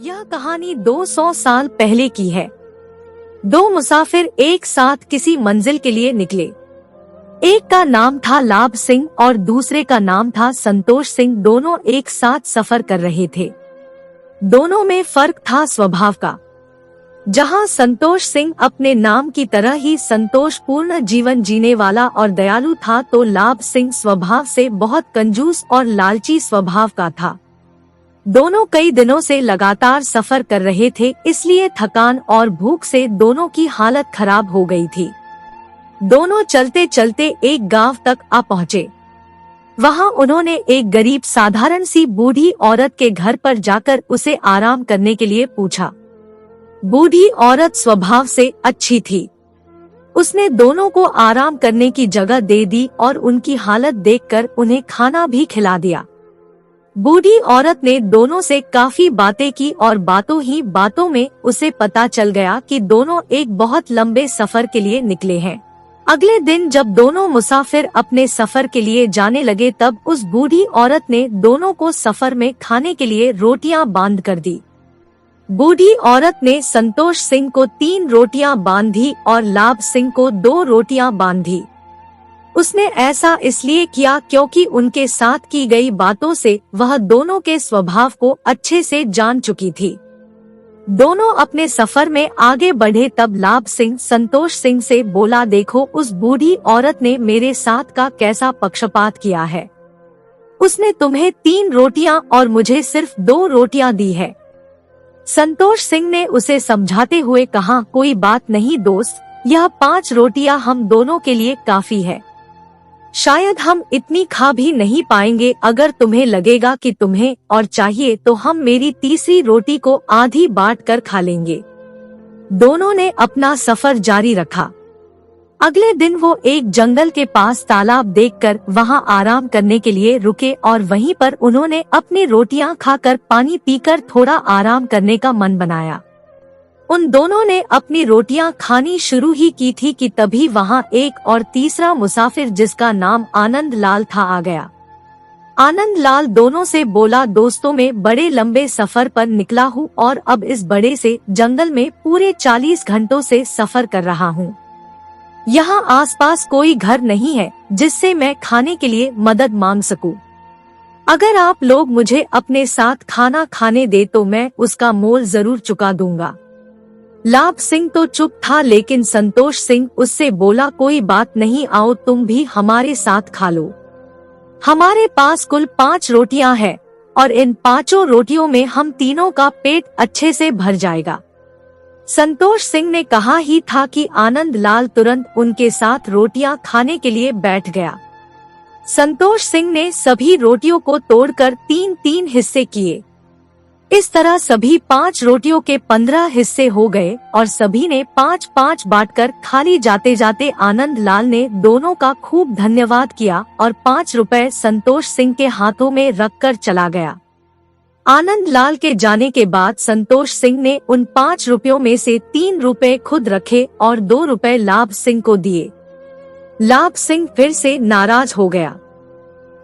यह कहानी 200 साल पहले की है। दो मुसाफिर एक साथ किसी मंजिल के लिए निकले। एक का नाम था लाभ सिंह और दूसरे का नाम था संतोष सिंह। दोनों एक साथ सफर कर रहे थे। दोनों में फर्क था स्वभाव का। जहां संतोष सिंह अपने नाम की तरह ही संतोषपूर्ण जीवन जीने वाला और दयालु था, तो लाभ सिंह स्वभाव से बहुत कंजूस और लालची स्वभाव का था। दोनों कई दिनों से लगातार सफर कर रहे थे, इसलिए थकान और भूख से दोनों की हालत खराब हो गई थी। दोनों चलते चलते एक गांव तक आ पहुँचे। वहां उन्होंने एक गरीब साधारण सी बूढ़ी औरत के घर पर जाकर उसे आराम करने के लिए पूछा। बूढ़ी औरत स्वभाव से अच्छी थी। उसने दोनों को आराम करने की जगह दे दी और उनकी हालत देखकर उन्हें खाना भी खिला दिया। बूढ़ी औरत ने दोनों से काफी बातें की और बातों ही बातों में उसे पता चल गया कि दोनों एक बहुत लंबे सफर के लिए निकले हैं। अगले दिन जब दोनों मुसाफिर अपने सफर के लिए जाने लगे, तब उस बूढ़ी औरत ने दोनों को सफर में खाने के लिए रोटियां बांध कर दी। बूढ़ी औरत ने संतोष सिंह को 3 रोटियां बांधी और लाभ सिंह को 2 रोटियां बांधी। उसने ऐसा इसलिए किया क्योंकि उनके साथ की गई बातों से वह दोनों के स्वभाव को अच्छे से जान चुकी थी। दोनों अपने सफर में आगे बढ़े, तब लाभ सिंह संतोष सिंह से बोला, देखो उस बूढ़ी औरत ने मेरे साथ का कैसा पक्षपात किया है। उसने तुम्हें 3 रोटियां और मुझे सिर्फ 2 रोटियां दी है। संतोष सिंह ने उसे समझाते हुए कहा, कोई बात नहीं दोस्त, यह 5 रोटियां हम दोनों के लिए काफी है। शायद हम इतनी खा भी नहीं पाएंगे। अगर तुम्हें लगेगा कि तुम्हें और चाहिए तो हम मेरी तीसरी रोटी को आधी बांट कर खा लेंगे। दोनों ने अपना सफर जारी रखा। अगले दिन वो एक जंगल के पास तालाब देखकर वहां आराम करने के लिए रुके और वहीं पर उन्होंने अपनी रोटियां खाकर पानी पीकर थोड़ा आराम करने का मन बनाया। उन दोनों ने अपनी रोटियां खानी शुरू ही की थी कि तभी वहां एक और तीसरा मुसाफिर जिसका नाम आनंद लाल था आ गया। आनंद लाल दोनों से बोला, दोस्तों मैं बड़े लंबे सफर पर निकला हूँ और अब इस बड़े से जंगल में पूरे 40 घंटों से सफर कर रहा हूँ। यहाँ आसपास कोई घर नहीं है जिससे मैं खाने के लिए मदद मांग सकूं। अगर आप लोग मुझे अपने साथ खाना खाने दे तो मैं उसका मोल जरूर चुका दूंगा। लाभ सिंह तो चुप था, लेकिन संतोष सिंह उससे बोला, कोई बात नहीं, आओ तुम भी हमारे साथ खा लो। हमारे पास कुल 5 रोटियां हैं और इन 5 रोटियों में हम तीनों का पेट अच्छे से भर जाएगा। संतोष सिंह ने कहा ही था कि आनंद लाल तुरंत उनके साथ रोटियां खाने के लिए बैठ गया। संतोष सिंह ने सभी रोटियों को तोड़कर 3-3 हिस्से किए। इस तरह सभी 5 रोटियों के 15 हिस्से हो गए और सभी ने 5-5 बांटकर खाली जाते जाते आनंद लाल ने दोनों का खूब धन्यवाद किया और 5 रुपए संतोष सिंह के हाथों में रखकर चला गया। आनंद लाल के जाने के बाद संतोष सिंह ने उन 5 रुपयों में से 3 रुपए खुद रखे और 2 रुपए लाभ सिंह को दिए। लाभ सिंह फिर से नाराज हो गया।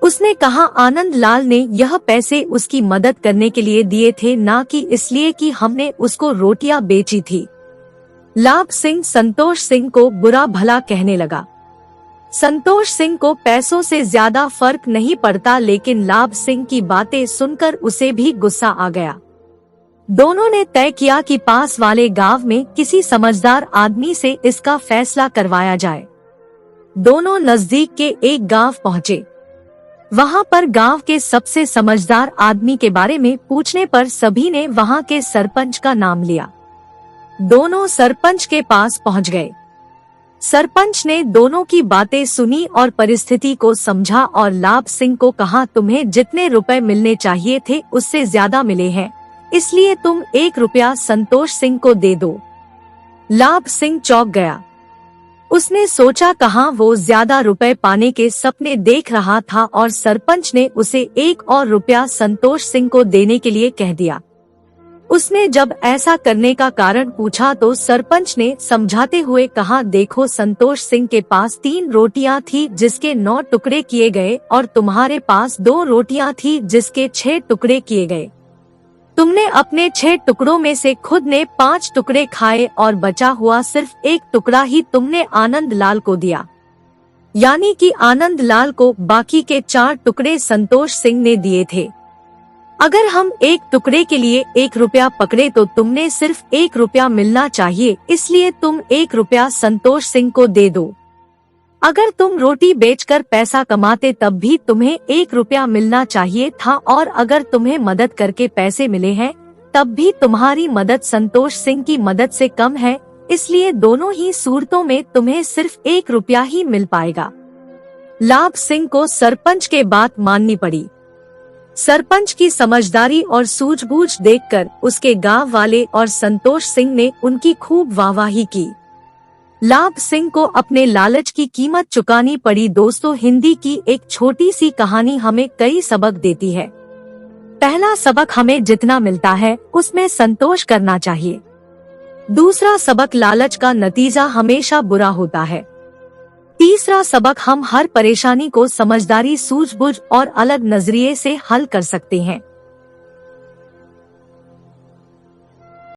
उसने कहा, आनंद लाल ने यह पैसे उसकी मदद करने के लिए दिए थे, ना कि इसलिए कि हमने उसको रोटियां बेची थी। लाभ सिंह संतोष सिंह को बुरा भला कहने लगा। संतोष सिंह को पैसों से ज्यादा फर्क नहीं पड़ता, लेकिन लाभ सिंह की बातें सुनकर उसे भी गुस्सा आ गया। दोनों ने तय किया कि पास वाले गांव में किसी समझदार आदमी से इसका फैसला करवाया जाए। दोनों नजदीक के एक गांव पहुँचे। वहां पर गांव के सबसे समझदार आदमी के बारे में पूछने पर सभी ने वहां के सरपंच का नाम लिया। दोनों सरपंच के पास पहुंच गए। सरपंच ने दोनों की बातें सुनी और परिस्थिति को समझा और लाभ सिंह को कहा, तुम्हें जितने रुपए मिलने चाहिए थे उससे ज्यादा मिले हैं, इसलिए तुम 1 रुपया संतोष सिंह को दे दो। लाभ सिंह चौंक गया। उसने सोचा, कहाँ वो ज्यादा रुपए पाने के सपने देख रहा था और सरपंच ने उसे 1 और रुपया संतोष सिंह को देने के लिए कह दिया। उसने जब ऐसा करने का कारण पूछा तो सरपंच ने समझाते हुए कहा, देखो संतोष सिंह के पास 3 रोटियां थी जिसके 9 टुकड़े किए गए और तुम्हारे पास 2 रोटियां थी जिसके 6 टुकड़े किए गए। तुमने अपने 6 टुकड़ों में से खुद ने 5 टुकड़े खाए और बचा हुआ सिर्फ 1 टुकड़ा ही तुमने आनंद लाल को दिया, यानी कि आनंद लाल को बाकी के 4 टुकड़े संतोष सिंह ने दिए थे। अगर हम 1 टुकड़े के लिए 1 रुपया पकड़े तो तुमने सिर्फ 1 रुपया मिलना चाहिए, इसलिए तुम 1 रुपया संतोष सिंह को दे दो। अगर तुम रोटी बेचकर पैसा कमाते तब भी तुम्हें 1 रुपया मिलना चाहिए था, और अगर तुम्हें मदद करके पैसे मिले हैं तब भी तुम्हारी मदद संतोष सिंह की मदद से कम है, इसलिए दोनों ही सूरतों में तुम्हें सिर्फ 1 रुपया ही मिल पाएगा। लाभ सिंह को सरपंच के बात माननी पड़ी। सरपंच की समझदारी और सूझबूझ देखकर उसके गांव वाले और संतोष सिंह ने उनकी खूब वाहवाही की। लाभ सिंह को अपने लालच की कीमत चुकानी पड़ी। दोस्तों, हिंदी की एक छोटी सी कहानी हमें कई सबक देती है। पहला सबक, हमें जितना मिलता है उसमें संतोष करना चाहिए। दूसरा सबक, लालच का नतीजा हमेशा बुरा होता है। तीसरा सबक, हम हर परेशानी को समझदारी, सूझबूझ और अलग नजरिए से हल कर सकते हैं।